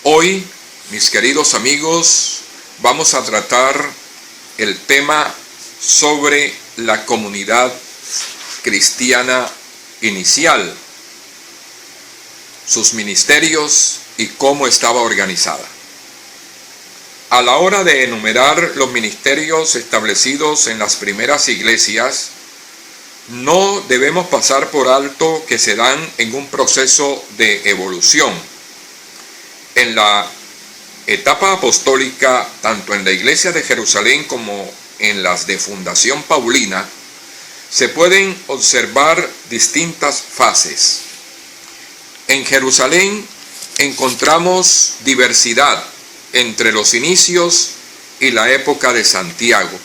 Hoy, mis queridos amigos, vamos a tratar el tema sobre la comunidad cristiana inicial, sus ministerios y cómo estaba organizada. A la hora de enumerar los ministerios establecidos en las primeras iglesias, no debemos pasar por alto que se dan en un proceso de evolución. En la etapa apostólica, tanto en la iglesia de Jerusalén como en las de Fundación Paulina, se pueden observar distintas fases. En Jerusalén encontramos diversidad entre los inicios y la época de Santiago.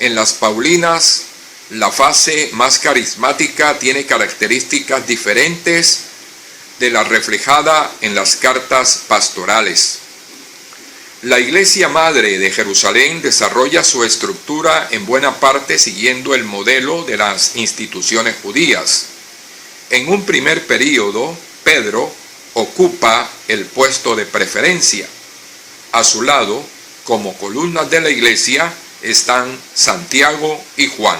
En las Paulinas, la fase más carismática tiene características diferentes de la reflejada en las cartas pastorales. La Iglesia Madre de Jerusalén desarrolla su estructura en buena parte siguiendo el modelo de las instituciones judías. En un primer período, Pedro ocupa el puesto de preferencia. A su lado, como columnas de la iglesia, están Santiago y Juan.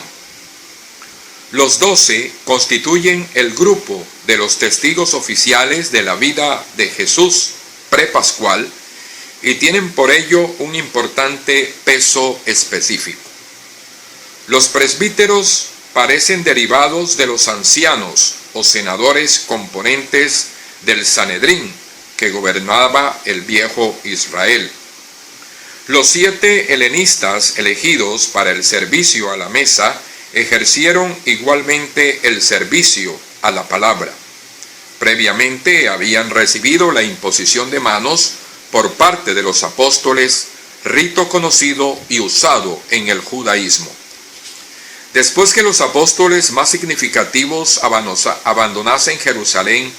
Los 12 constituyen el grupo de los testigos oficiales de la vida de Jesús prepascual y tienen por ello un importante peso específico. Los presbíteros parecen derivados de los ancianos o senadores componentes del Sanedrín que gobernaba el viejo Israel. Los 7 helenistas elegidos para el servicio a la mesa ejercieron igualmente el servicio a la palabra. Previamente habían recibido la imposición de manos por parte de los apóstoles, rito conocido y usado en el judaísmo. Después que los apóstoles más significativos abandonasen Jerusalén,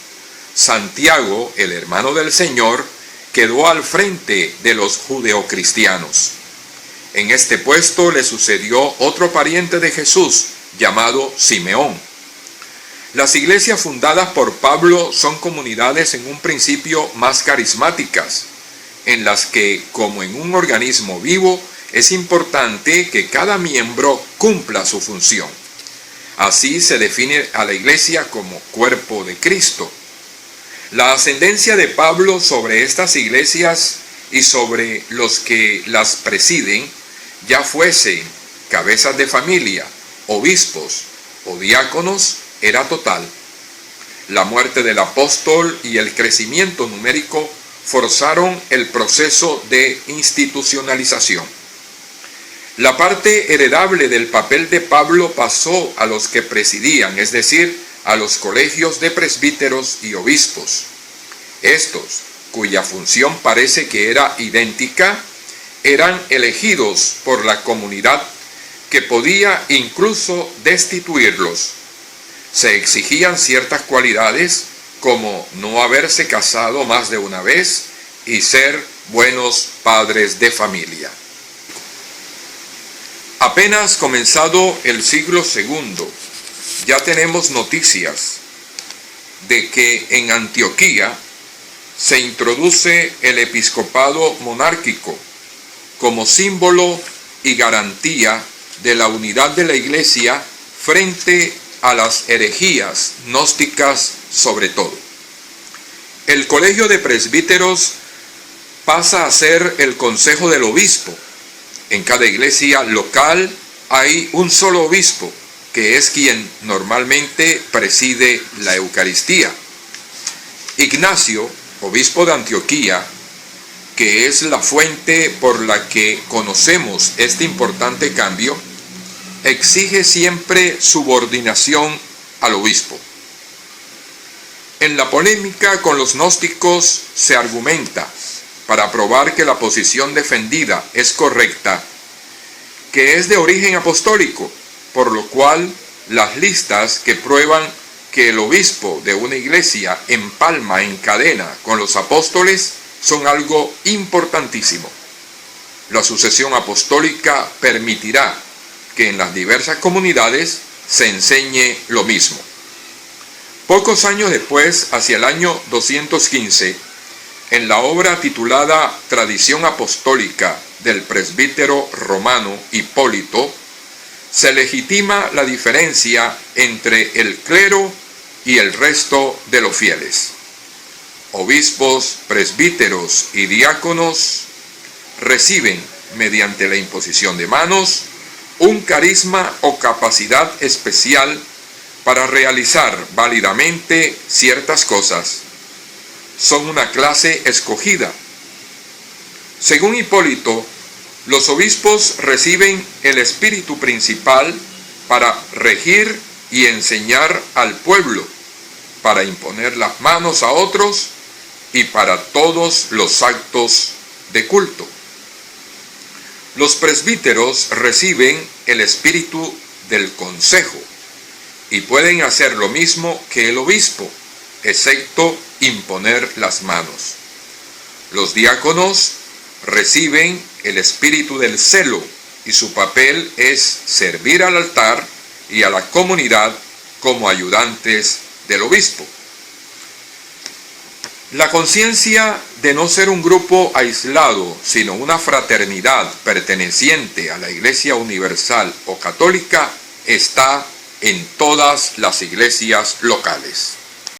Santiago, el hermano del Señor, quedó al frente de los judeocristianos. En este puesto le sucedió otro pariente de Jesús, llamado Simeón. Las iglesias fundadas por Pablo son comunidades en un principio más carismáticas, en las que, como en un organismo vivo, es importante que cada miembro cumpla su función. Así se define a la iglesia como cuerpo de Cristo. La ascendencia de Pablo sobre estas iglesias y sobre los que las presiden, ya fuesen cabezas de familia, obispos o diáconos, era total. La muerte del apóstol y el crecimiento numérico forzaron el proceso de institucionalización. La parte heredable del papel de Pablo pasó a los que presidían, es decir, a los colegios de presbíteros y obispos. Estos, cuya función parece que era idéntica, eran elegidos por la comunidad que podía incluso destituirlos. Se exigían ciertas cualidades como no haberse casado más de una vez y ser buenos padres de familia. Apenas comenzado el siglo II, ya tenemos noticias de que en Antioquía se introduce el episcopado monárquico como símbolo y garantía de la unidad de la iglesia frente a las herejías gnósticas sobre todo. El colegio de presbíteros pasa a ser el consejo del obispo. En cada iglesia local hay un solo obispo, que es quien normalmente preside la Eucaristía. Ignacio, obispo de Antioquía, que es la fuente por la que conocemos este importante cambio, exige siempre subordinación al obispo. En la polémica con los gnósticos se argumenta, para probar que la posición defendida es correcta, que es de origen apostólico, por lo cual las listas que prueban que el obispo de una iglesia empalma en cadena con los apóstoles son algo importantísimo. La sucesión apostólica permitirá que en las diversas comunidades se enseñe lo mismo. Pocos años después, hacia el año 215, en la obra titulada Tradición Apostólica del presbítero romano Hipólito, se legitima la diferencia entre el clero y el resto de los fieles. Obispos, presbíteros y diáconos reciben, mediante la imposición de manos, un carisma o capacidad especial para realizar válidamente ciertas cosas. Son una clase escogida. Según Hipólito, los obispos reciben el espíritu principal para regir y enseñar al pueblo, para imponer las manos a otros y para todos los actos de culto. Los presbíteros reciben el espíritu del consejo y pueden hacer lo mismo que el obispo, excepto imponer las manos. Los diáconos reciben el espíritu del celo y su papel es servir al altar y a la comunidad como ayudantes del obispo. La conciencia de no ser un grupo aislado, sino una fraternidad perteneciente a la Iglesia Universal o Católica, está en todas las iglesias locales.